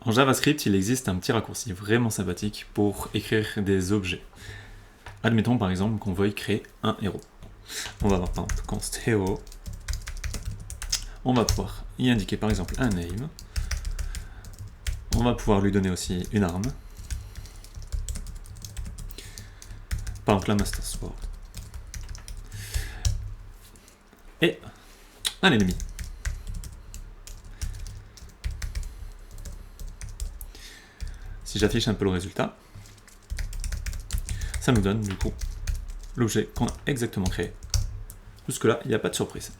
En JavaScript, il existe un petit raccourci vraiment sympathique pour écrire des objets. Admettons par exemple qu'on veuille créer un héros. On va avoir par exemple const hero. On va pouvoir y indiquer par exemple un name. On va pouvoir lui donner aussi une arme. Par exemple la Master Sword. Et un ennemi. Si j'affiche un peu le résultat, ça nous donne du coup l'objet qu'on a exactement créé. Jusque là, il n'y a pas de surprise.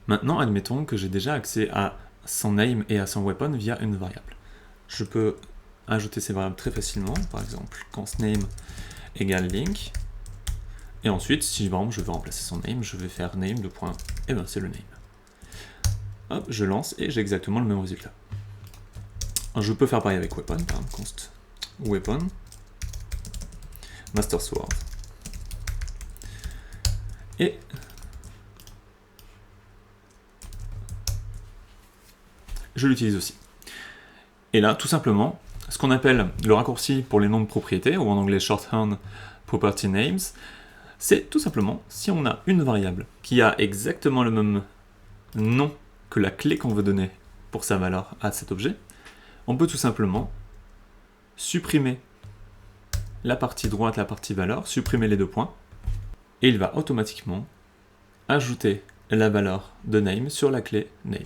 Maintenant, admettons que j'ai déjà accès à son name et à son weapon via une variable. Je peux ajouter ces variables très facilement, par exemple const name égale link. Et ensuite, si par exemple je veux remplacer son name, je vais faire name de point, et bien c'est le name. Hop, je lance et j'ai exactement le même résultat. Je peux faire pareil avec weapon, par exemple const weapon master sword. Et je l'utilise aussi. Et là, tout simplement, ce qu'on appelle le raccourci pour les noms de propriétés, ou en anglais shorthand property names, c'est tout simplement si on a une variable qui a exactement le même nom que la clé qu'on veut donner pour sa valeur à cet objet, on peut tout simplement supprimer la partie droite, la partie valeur, supprimer les deux points, et il va automatiquement ajouter la valeur de name sur la clé name.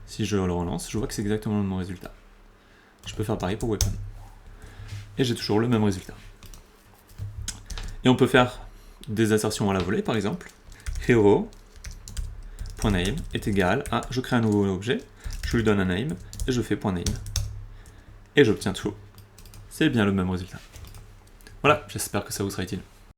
Si je le relance, je vois que c'est exactement le même résultat. Je peux faire pareil pour weapon. Et j'ai toujours le même résultat. Et on peut faire des assertions à la volée, par exemple. Hero.name est égal à, je crée un nouveau objet, je lui donne un name, et je fais .name. Et j'obtiens true. C'est bien le même résultat. Voilà, j'espère que ça vous sera utile.